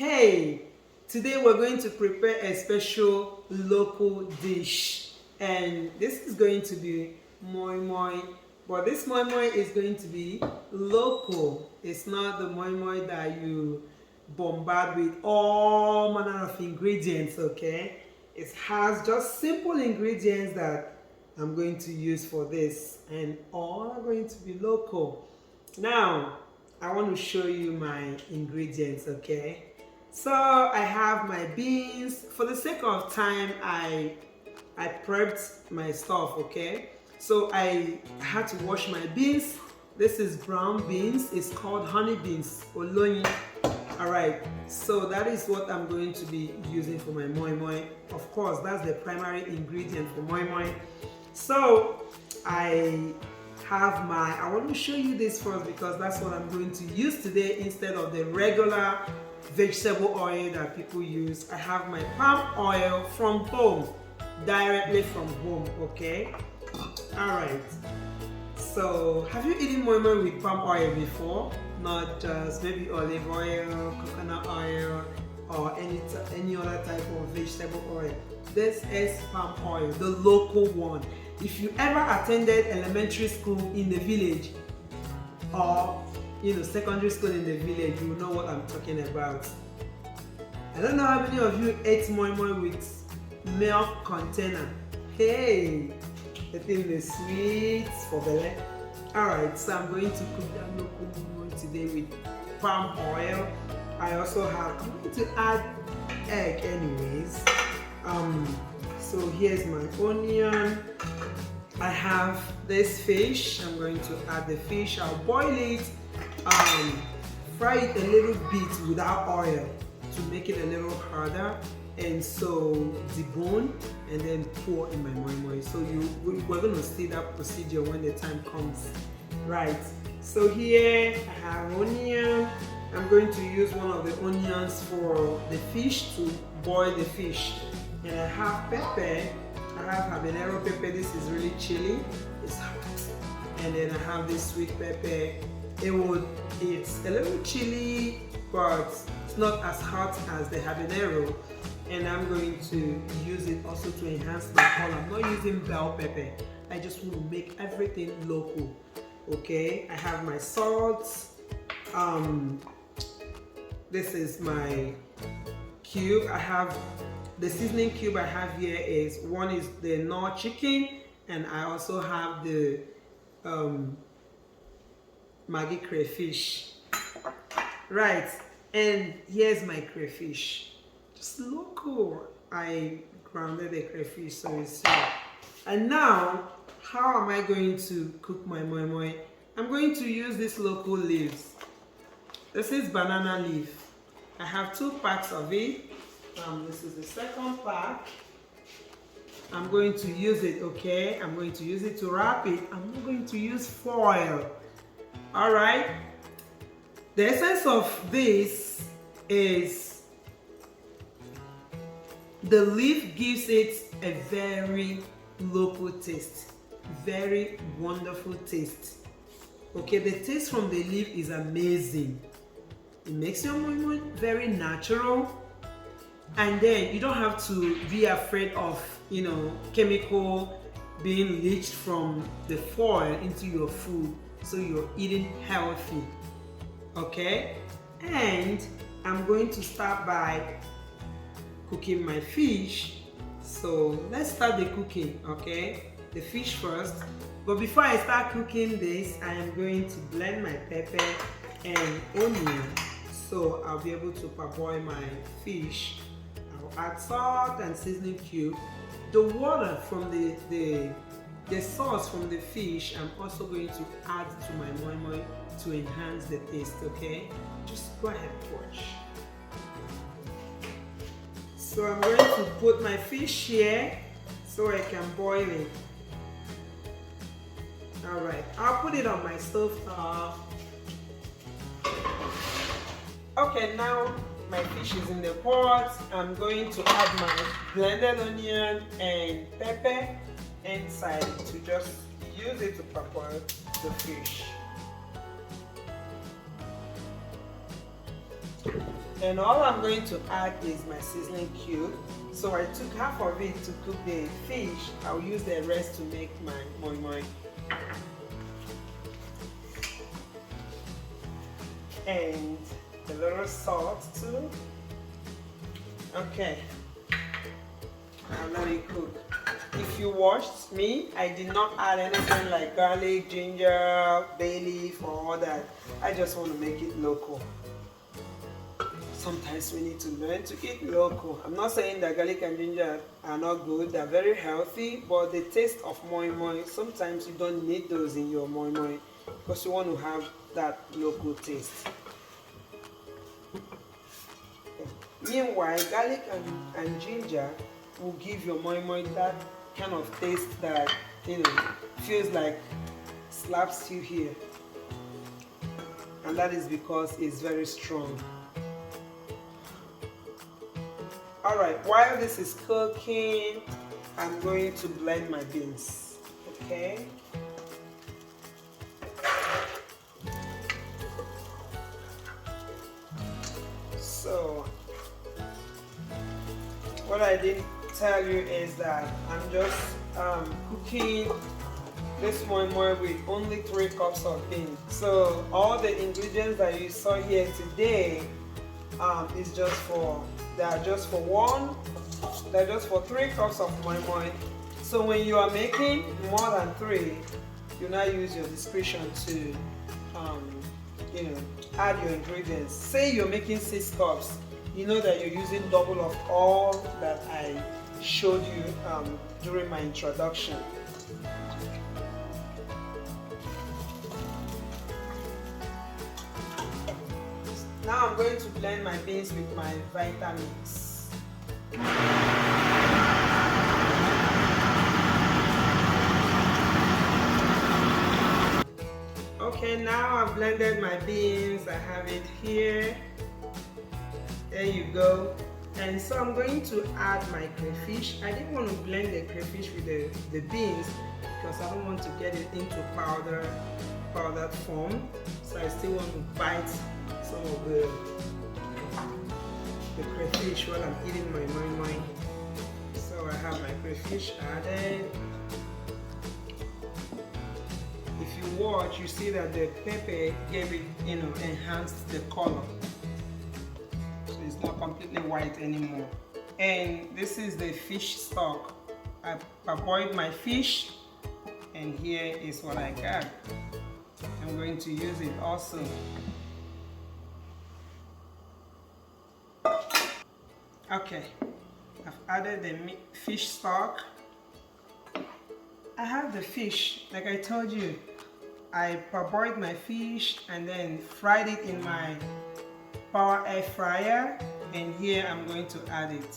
Hey, today we're going to prepare a special local dish, and this is going to be Moimoi. But this Moimoi is going to be local. It's not the Moimoi that you bombard with all manner of ingredients, okay? It has just simple ingredients that I'm going to use for this, and all are going to be local. Now, I want to show you my ingredients, okay? So I have my beans. For the sake of time, I prepped my stuff, okay? So I had to wash my beans. This is brown beans. It's called honey beans, oloyin. Alright, so that is what I'm going to be using for my moimoi. Of course, that's the primary ingredient for moimoi. So I want to show you this first because that's what I'm going to use today instead of the regular vegetable oil that people use. I have my palm oil from home, directly from home, okay? Alright, so have you eaten moimoi with palm oil before? Not just maybe olive oil, coconut oil, or any other type of vegetable oil. This is palm oil, the local one. If you ever attended elementary school in the village or secondary school in the village, you know what I'm talking about. I don't know how many of you ate moimoi with milk container. Hey, the thing is sweet for belly. Alright, so I'm going to cook that local moimoi today with palm oil. I'm going to add egg anyways. So here's my onion. I have this fish. I'm going to add the fish. I'll boil it, fry it a little bit without oil to make it a little harder, and so debone and then pour in my moimoi. So we're going to see that procedure when the time comes. Right, so here I have onion. I'm going to use one of the onions for the fish to boil the fish. And I have pepper. I have habanero pepper. This is really chili. It's hot. And then I have this sweet pepper. It's a little chili, but it's not as hot as the habanero. And I'm going to use it also to enhance the color. I'm not using bell pepper. I just want to make everything local. Okay, I have my salt. This is my cube. I have the seasoning cube I have here one is the Knorr chicken, and I also have the Maggi crayfish. Right, and here's my crayfish. Just local. I grounded the crayfish so it's here. And now, how am I going to cook my moimoi? I'm going to use these local leaves. This is banana leaf. I have 2 packs of it. This is the second pack. I'm going to use it, okay? I'm going to use it to wrap it. I'm not going to use foil. Alright? The essence of this is the leaf gives it a very local taste. Very wonderful taste. Okay, the taste from the leaf is amazing. It makes your moimoi very natural. And then you don't have to be afraid of, chemical being leached from the foil into your food. So you're eating healthy. Okay? And I'm going to start by cooking my fish. So let's start the cooking, okay? The fish first. But before I start cooking this, I am going to blend my pepper and onion. So I'll be able to parboil my fish. Add salt and seasoning cube. The water from the sauce from the fish, I'm also going to add to my moimoi to enhance the taste, okay? Just go ahead and watch. So I'm going to put my fish here so I can boil it. Alright, I'll put it on my stove top. Okay, now my fish is in the pot. I'm going to add my blended onion and pepper inside to just use it to prepare the fish. And all I'm going to add is my seasoning cube. So I took half of it to cook the fish. I'll use the rest to make my moimoi. And a little salt too. Okay, I'll let it cook. If you watched me, I did not add anything like garlic, ginger, bay leaf or all that. I just want to make it local. Sometimes we need to learn to eat local. I'm not saying that garlic and ginger are not good, they're very healthy, but the taste of moimoi, sometimes you don't need those in your moimoi because you want to have that local taste. Meanwhile, garlic and ginger will give your moimoi that kind of taste that, feels like slaps you here. And that is because it's very strong. Alright, while this is cooking, I'm going to blend my beans. Okay? So, what I didn't tell you is that I'm just cooking this moimoi with only 3 cups of beans. So all the ingredients that you saw here today is just for, they're just for 3 cups of moimoi. So when you are making more than 3, you now use your discretion to add your ingredients. Say you're making 6 cups, you know that you're using double of all that I showed you during my introduction. Now I'm going to blend my beans with my Vitamix. Okay, now I've blended my beans. I have it here. There you go. And so I'm going to add my crayfish. I didn't want to blend the crayfish with the beans because I don't want to get it into powdered form. So I still want to bite some of the crayfish while I'm eating my moimoi. So I have my crayfish added. If you watch, you see that the pepper gave it, enhanced the color. So it's not completely white anymore. And this is the fish stock. I parboiled my fish, and here is what I got. I'm going to use it also. Okay, I've added the fish stock. I have the fish, like I told you, I parboiled my fish and then fried it in my power air fryer, and here I'm going to add it.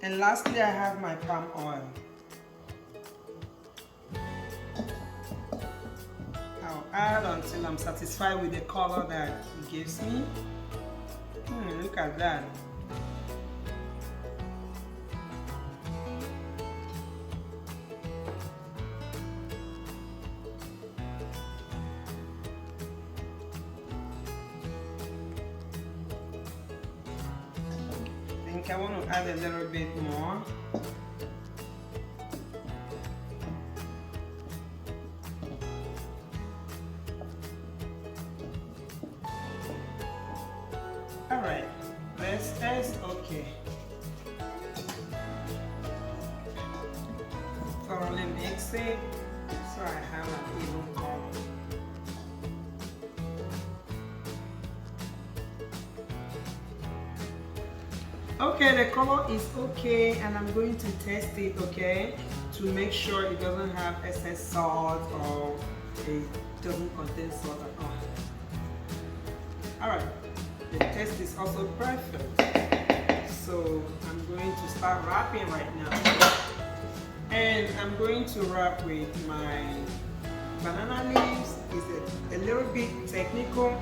And lastly, I have my palm oil. I'll add until I'm satisfied with the color that it gives me. Look at that. I think I want to add a little bit more. Alright, let's test. Okay. Thoroughly mix it so I have an even color. Okay, the color is okay, and I'm going to test it, okay, to make sure it doesn't have excess salt or it doesn't contain salt at all. Alright, the taste is also perfect. So I'm going to start wrapping right now. And I'm going to wrap with my banana leaves. It's a little bit technical,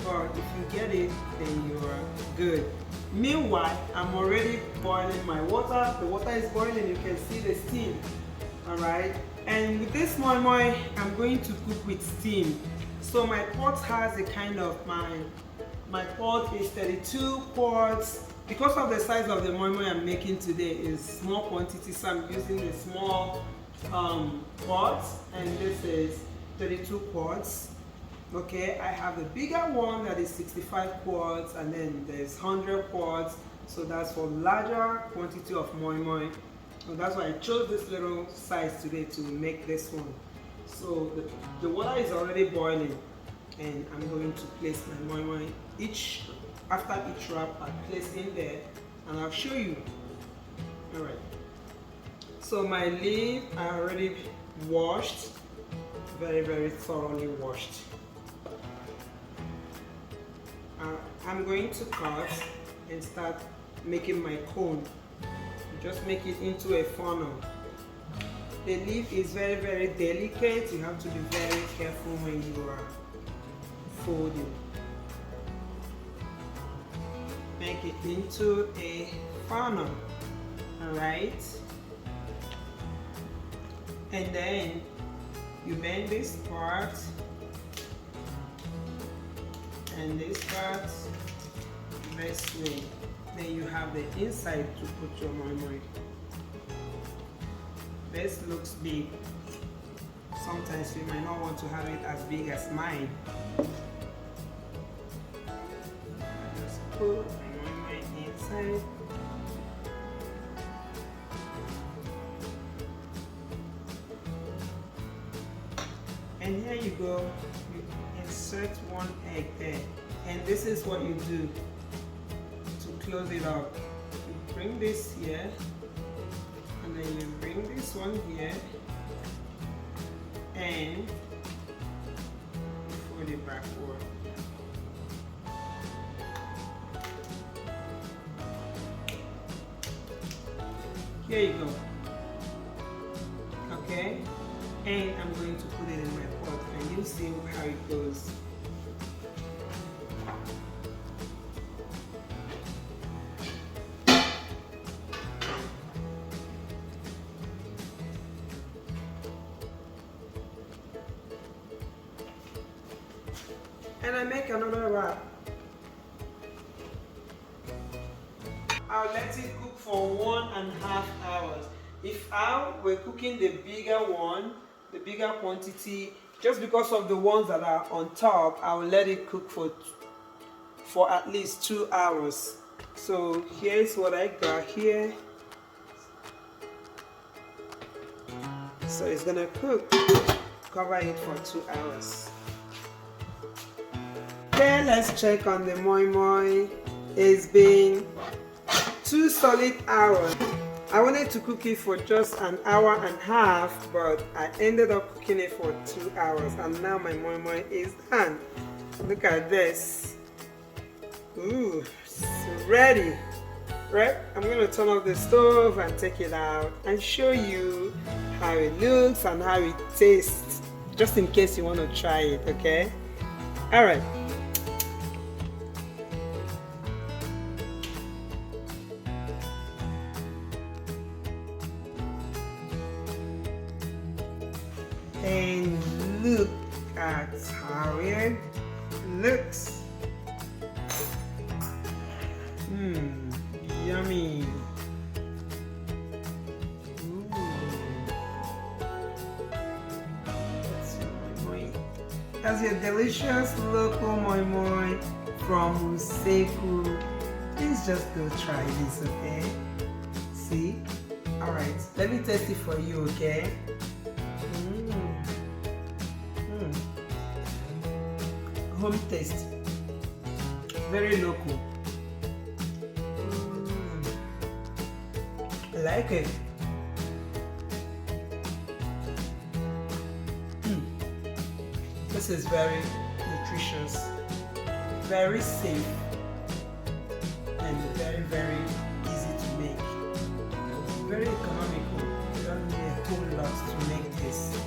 but if you get it, then you are good. Meanwhile, I'm already boiling my water. The water is boiling, you can see the steam. Alright, and with this moi moi, I'm going to cook with steam. So my pot has a kind of, my pot is 32 quarts. Because of the size of the moi moi I'm making today is small quantity, so I'm using a small pot, and this is 32 quarts. Okay, I have the bigger one that is 65 quarts, and then there's 100 quarts, so that's for larger quantity of moi moi. So that's why I chose this little size today to make this one. So the water is already boiling, and I'm going to place my moi moi. After each wrap, I place in there, and I'll show you. All right. So my leaf I already washed, very thoroughly washed. I'm going to cut and start making my cone. Just make it into a funnel. The leaf is very delicate. You have to be very careful when you are folding. Make it into a funnel. Alright, and then you bend this part and this part this way. Then you have the inside to put your moi moi. This looks big. Sometimes you might not want to have it as big as mine. Just put my moi moi inside. And here you go, you insert one egg there. And this is what you do to close it up. You bring this here, and then you bring this one here, and you fold it backward. Here you go. Okay? And I'm going to put it in my pot, and you'll see how it goes. And I make another wrap. I'll let it cook for 1.5 hours. If I were cooking the bigger one, the bigger quantity, just because of the ones that are on top, I will let it cook for at least 2 hours. So here's what I got here. So it's gonna cook. Cover it for 2 hours. Okay, let's check on the moi moi. It's been 2 solid hours. I wanted to cook it for just 1.5 hours, but I ended up cooking it for 2 hours, and now my moi moi is done. Look at this. Ooh, it's ready. Right? I'm going to turn off the stove and take it out and show you how it looks and how it tastes, just in case you want to try it, okay? Alright. And look at how it looks. Yummy. Ooh. That's your delicious local moi moi from Useku. Please just go try this, okay? See? Alright, let me taste it for you, okay? Home taste, very local. I like it. This is very nutritious, very safe, and very easy to make. Very economical. You don't need a whole lot to make this.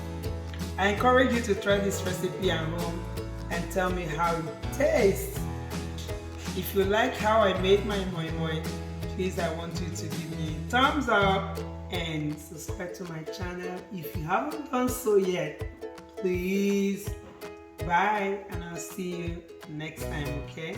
I encourage you to try this recipe at home and tell me how it tastes. If you like how I made my moi moi, please, I want you to give me a thumbs up and subscribe to my channel if you haven't done so yet. Please. Bye, and I'll see you next time, okay?